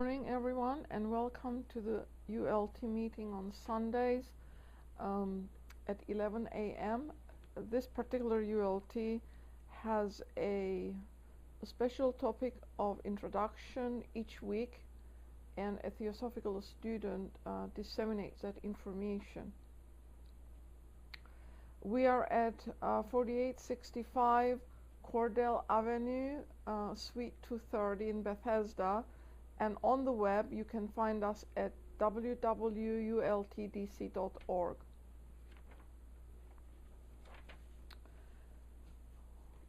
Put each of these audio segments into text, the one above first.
Morning, everyone, and welcome to the ULT meeting on Sundays at 11 a.m. This particular ULT has a special topic of introduction each week, and a theosophical student disseminates that information. We are at 4865 Cordell Avenue, Suite 230 in Bethesda. And on the web, you can find us at www.ultdc.org.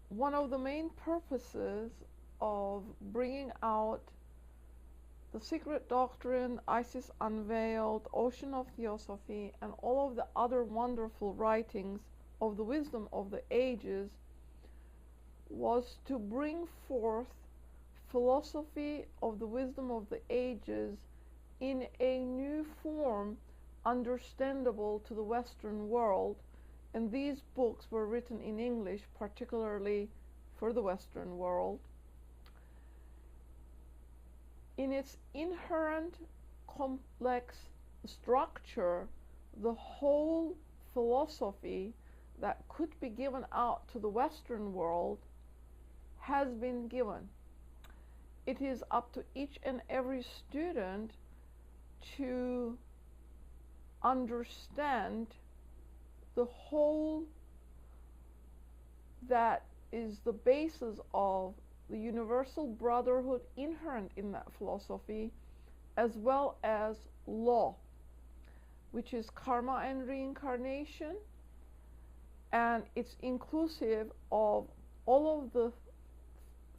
One of the main purposes of bringing out the secret doctrine, Isis Unveiled, Ocean of Theosophy, and all of the other wonderful writings of the wisdom of the ages was to bring forth philosophy of the wisdom of the ages in a new form understandable to the Western world, and these books were written in English particularly for the Western world. In its inherent complex structure, the whole philosophy that could be given out to the Western world has been given. It is up to each and every student to understand the whole that is the basis of the universal brotherhood inherent in that philosophy, as well as law, which is karma and reincarnation, and it's inclusive of all of the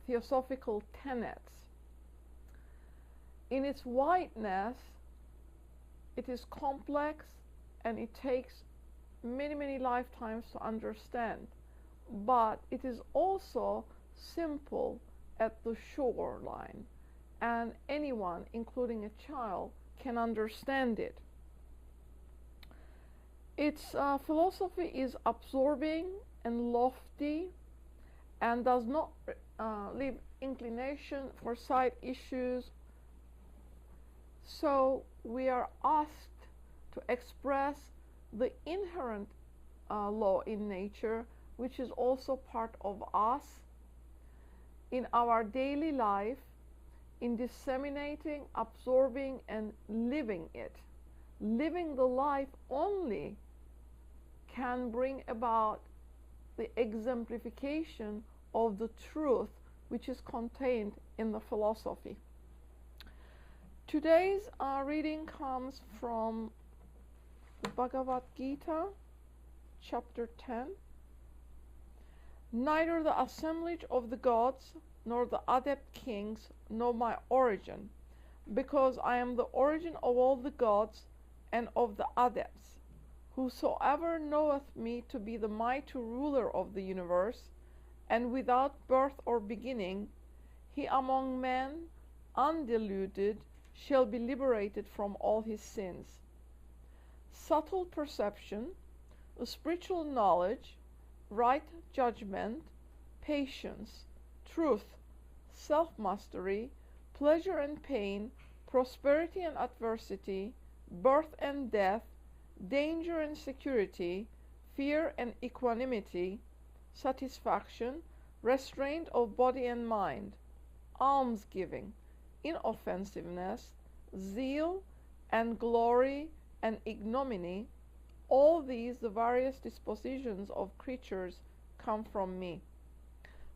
theosophical tenets. In its wideness, it is complex and it takes many, many lifetimes to understand, but it is also simple at the shoreline, and anyone, including a child, can understand it. Its philosophy is absorbing and lofty and does not leave inclination for side issues. So we are asked to express the inherent law in nature, which is also part of us, in our daily life, in disseminating, absorbing, and living it. Living the life only can bring about the exemplification of the truth which is contained in the philosophy. Today's reading comes from the Bhagavad Gita, chapter 10. Neither the assemblage of the gods nor the adept kings know my origin, because I am the origin of all the gods and of the adepts. Whosoever knoweth me to be the mighty ruler of the universe, and without birth or beginning, he among men, undeluded, shall be liberated from all his sins. Subtle perception, spiritual knowledge, right judgment, patience, truth, self-mastery, pleasure and pain, prosperity and adversity, birth and death, danger and security, fear and equanimity, satisfaction, restraint of body and mind, almsgiving, inoffensiveness, zeal, and glory and ignominy, all these, the various dispositions of creatures, come from me.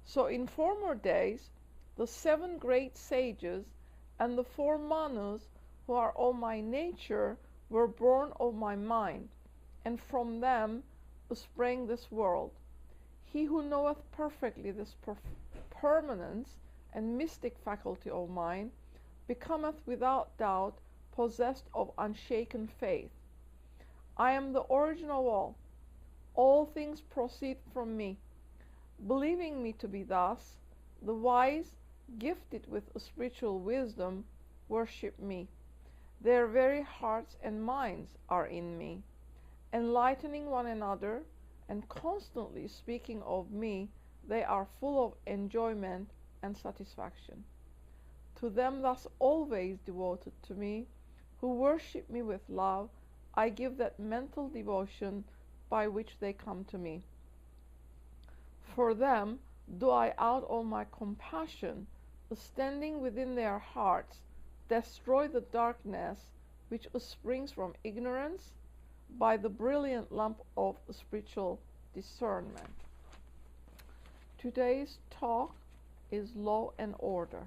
So in former days, the 7 great sages and the 4 Manus, who are of my nature, were born of my mind, and from them sprang this world. He who knoweth perfectly this permanence and mystic faculty of mine becometh without doubt possessed of unshaken faith. I am the origin of all. All things proceed from me. Believing me to be thus, the wise, gifted with spiritual wisdom, worship me. Their very hearts and minds are in me. Enlightening one another and constantly speaking of me, they are full of enjoyment and satisfaction. To them thus always devoted to me, who worship me with love, I give that mental devotion by which they come to me. For them do I out of my compassion, standing within their hearts, destroy the darkness which springs from ignorance by the brilliant lamp of spiritual discernment. Today's talk is law and order.